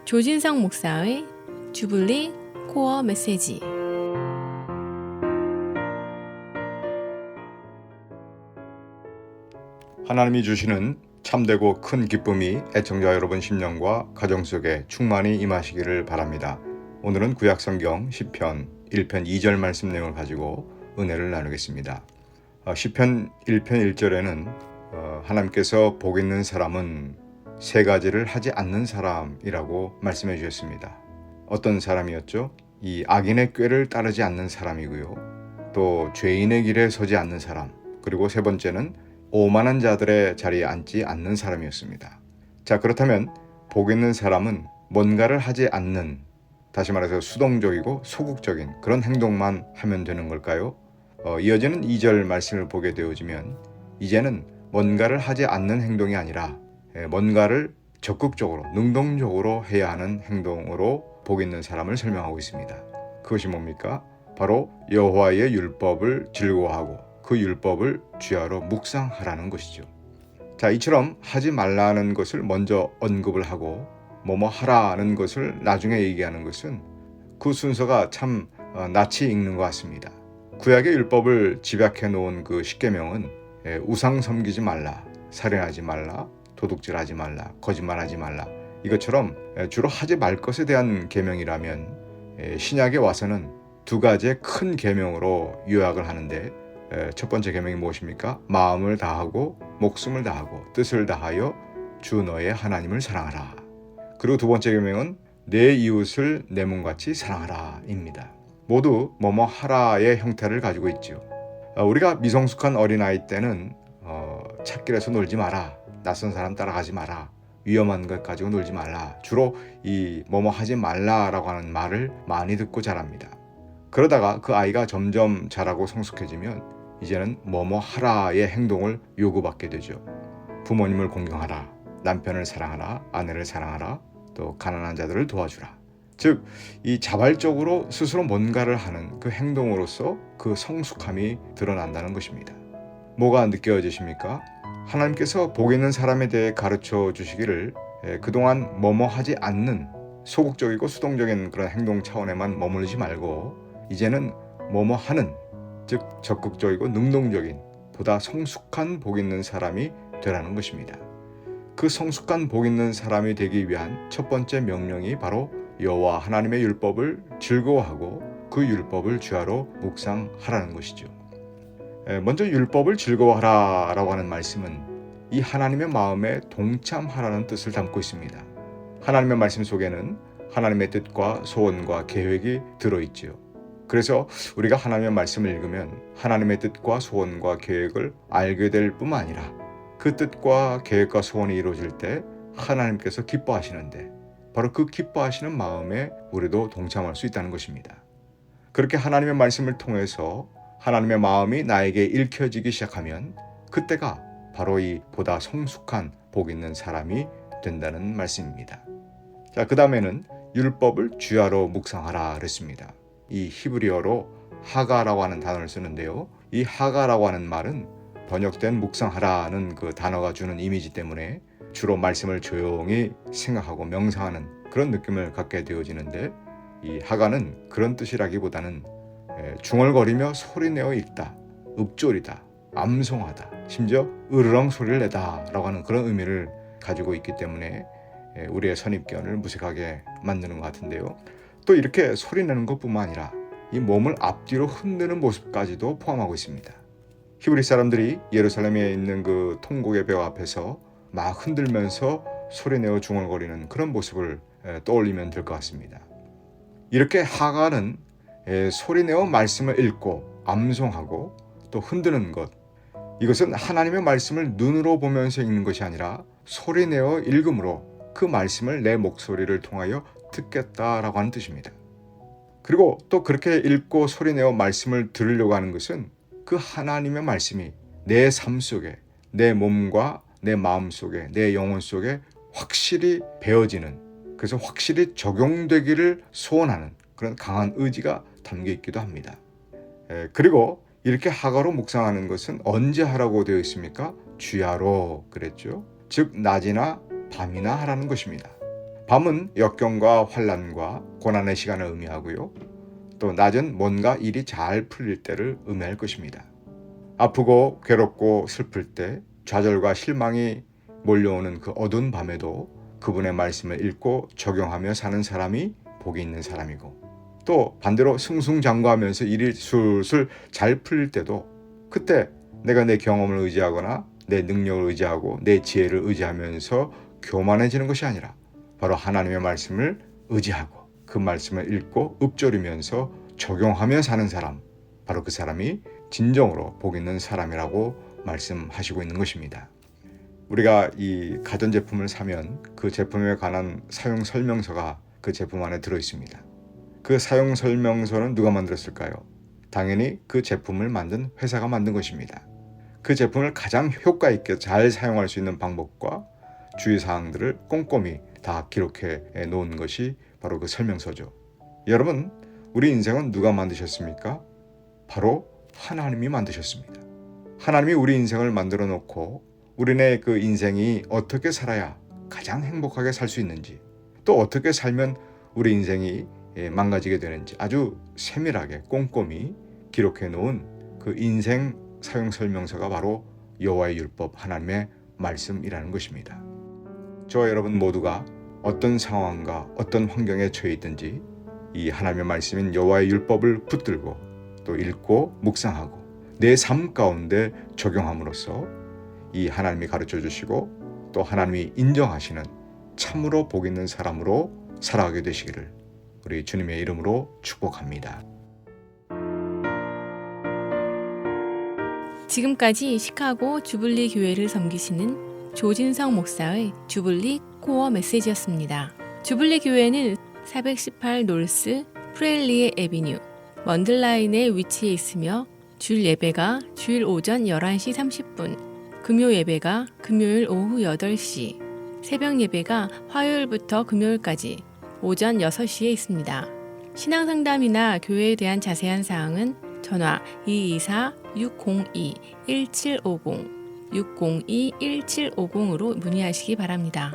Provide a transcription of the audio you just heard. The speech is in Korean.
조진성 목사의 주블리 코어 메시지. 하나님이 주시는 참되고 큰 기쁨이 애청자 여러분 심령과 가정 속에 충만히 임하시기를 바랍니다. 오늘은 구약성경 시편 1편 2절 말씀 내용을 가지고 은혜를 나누겠습니다. 시편 1편 1절에는 하나님께서 복 있는 사람은 세 가지를 하지 않는 사람이라고 말씀해 주셨습니다. 어떤 사람이었죠? 이 악인의 꾀를 따르지 않는 사람이고요. 또 죄인의 길에 서지 않는 사람, 그리고 세 번째는 오만한 자들의 자리에 앉지 않는 사람이었습니다. 자, 그렇다면 복 있는 사람은 뭔가를 하지 않는, 다시 말해서 수동적이고 소극적인 그런 행동만 하면 되는 걸까요? 이어지는 2절 말씀을 보게 되어지면 이제는 뭔가를 하지 않는 행동이 아니라 뭔가를 적극적으로, 능동적으로 해야 하는 행동으로 복 있는 사람을 설명하고 있습니다. 그것이 뭡니까? 바로 여호와의 율법을 즐거워하고 그 율법을 주야로 묵상하라는 것이죠. 자, 이처럼 하지 말라는 것을 먼저 언급을 하고 뭐뭐 하라는 것을 나중에 얘기하는 것은 그 순서가 참 낯이 익는 것 같습니다. 구약의 율법을 집약해 놓은 그 십계명은 우상 섬기지 말라, 살인하지 말라, 도둑질하지 말라, 거짓말하지 말라, 이것처럼 주로 하지 말 것에 대한 계명이라면 신약에 와서는 두 가지의 큰 계명으로 요약을 하는데, 첫 번째 계명이 무엇입니까? 마음을 다하고 목숨을 다하고 뜻을 다하여 주 너의 하나님을 사랑하라. 그리고 두 번째 계명은 내 이웃을 내 몸같이 사랑하라 입니다. 모두 뭐뭐 하라의 형태를 가지고 있죠. 우리가 미성숙한 어린아이 때는 찾길에서 놀지 마라, 낯선 사람 따라가지 마라, 위험한 것 가지고 놀지 말라, 주로 이 뭐뭐 하지 말라라고 하는 말을 많이 듣고 자랍니다. 그러다가 그 아이가 점점 자라고 성숙해지면 이제는 뭐뭐 하라의 행동을 요구받게 되죠. 부모님을 공경하라, 남편을 사랑하라, 아내를 사랑하라, 또 가난한 자들을 도와주라. 즉, 이 자발적으로 스스로 뭔가를 하는 그 행동으로서 그 성숙함이 드러난다는 것입니다. 뭐가 느껴지십니까? 하나님께서 복 있는 사람에 대해 가르쳐 주시기를 그동안 뭐뭐 하지 않는 소극적이고 수동적인 그런 행동 차원에만 머물지 말고 이제는 뭐뭐 하는, 즉 적극적이고 능동적인, 보다 성숙한 복 있는 사람이 되라는 것입니다. 그 성숙한 복 있는 사람이 되기 위한 첫 번째 명령이 바로 여호와 하나님의 율법을 즐거워하고 그 율법을 주야로 묵상하라는 것이죠. 먼저 율법을 즐거워하라라고 하는 말씀은 이 하나님의 마음에 동참하라는 뜻을 담고 있습니다. 하나님의 말씀 속에는 하나님의 뜻과 소원과 계획이 들어있지요. 그래서 우리가 하나님의 말씀을 읽으면 하나님의 뜻과 소원과 계획을 알게 될 뿐만 아니라 그 뜻과 계획과 소원이 이루어질 때 하나님께서 기뻐하시는데 바로 그 기뻐하시는 마음에 우리도 동참할 수 있다는 것입니다. 그렇게 하나님의 말씀을 통해서 하나님의 마음이 나에게 읽혀지기 시작하면 그때가 바로 이 보다 성숙한 복 있는 사람이 된다는 말씀입니다. 자, 그 다음에는 율법을 주야로 묵상하라 그랬습니다. 이 히브리어로 하가라고 하는 단어를 쓰는데요. 이 하가라고 하는 말은 번역된 묵상하라는 그 단어가 주는 이미지 때문에 주로 말씀을 조용히 생각하고 명상하는 그런 느낌을 갖게 되어지는데, 이 하가는 그런 뜻이라기보다는 중얼거리며 소리내어 읽다, 읊조리다, 암송하다, 심지어 으르렁 소리를 내다 라고 하는 그런 의미를 가지고 있기 때문에 우리의 선입견을 무색하게 만드는 것 같은데요. 또 이렇게 소리내는 것뿐만 아니라 이 몸을 앞뒤로 흔드는 모습까지도 포함하고 있습니다. 히브리 사람들이 예루살렘에 있는 그 통곡의 벽 앞에서 막 흔들면서 소리내어 중얼거리는 그런 모습을 떠올리면 될 것 같습니다. 이렇게 하가는 소리내어 말씀을 읽고 암송하고 또 흔드는 것, 이것은 하나님의 말씀을 눈으로 보면서 읽는 것이 아니라 소리내어 읽음으로 그 말씀을 내 목소리를 통하여 듣겠다라고 하는 뜻입니다. 그리고 또 그렇게 읽고 소리내어 말씀을 들으려고 하는 것은 그 하나님의 말씀이 내 삶 속에, 내 몸과 내 마음 속에, 내 영혼 속에 확실히 배어지는, 그래서 확실히 적용되기를 소원하는 그런 강한 의지가 담겨 있기도 합니다. 그리고 이렇게 하가로 묵상하는 것은 언제 하라고 되어 있습니까? 주야로 그랬죠. 즉 낮이나 밤이나 하라는 것입니다. 밤은 역경과 환난과 고난의 시간을 의미하고요. 또 낮은 뭔가 일이 잘 풀릴 때를 의미할 것입니다. 아프고 괴롭고 슬플 때 좌절과 실망이 몰려오는 그 어두운 밤에도 그분의 말씀을 읽고 적용하며 사는 사람이 복이 있는 사람이고, 또 반대로 승승장구하면서 일이 술술 잘 풀릴 때도 그때 내가 내 경험을 의지하거나 내 능력을 의지하고 내 지혜를 의지하면서 교만해지는 것이 아니라 바로 하나님의 말씀을 의지하고 그 말씀을 읽고 읊조리면서 적용하며 사는 사람, 바로 그 사람이 진정으로 복 있는 사람이라고 말씀하시고 있는 것입니다. 우리가 이 가전제품을 사면 그 제품에 관한 사용 설명서가 그 제품 안에 들어 있습니다. 그 사용 설명서는 누가 만들었을까요? 당연히 그 제품을 만든 회사가 만든 것입니다. 그 제품을 가장 효과 있게 잘 사용할 수 있는 방법과 주의사항들을 꼼꼼히 다 기록해 놓은 것이 바로 그 설명서죠. 여러분, 우리 인생은 누가 만드셨습니까? 바로 하나님이 만드셨습니다. 하나님이 우리 인생을 만들어 놓고 우리네 그 인생이 어떻게 살아야 가장 행복하게 살 수 있는지, 또 어떻게 살면 우리 인생이 망가지게 되는지 아주 세밀하게 꼼꼼히 기록해 놓은 그 인생 사용 설명서가 바로 여호와의 율법, 하나님의 말씀이라는 것입니다. 저와 여러분 모두가 어떤 상황과 어떤 환경에 처해 있든지 이 하나님의 말씀인 여호와의 율법을 붙들고 또 읽고 묵상하고 내 삶 가운데 적용함으로써 이 하나님이 가르쳐 주시고 또 하나님이 인정하시는 참으로 복 있는 사람으로 살아가게 되시기를 우리 주님의 이름으로 축복합니다. 지금까지 시카고 주블리 교회를 섬기시는 조진성 목사의 주블리 코어 메시지였습니다. 주블리 교회는 418 노스 프레일리에 에비뉴 먼들라인에 위치해 있으며 주일 예배가 주일 오전 11시 30분, 금요 예배가 금요일 오후 8시, 새벽 예배가 화요일부터 금요일까지 오전 6시에 있습니다. 신앙상담이나 교회에 대한 자세한 사항은 전화 224-602-1750, 602-1750으로 문의하시기 바랍니다.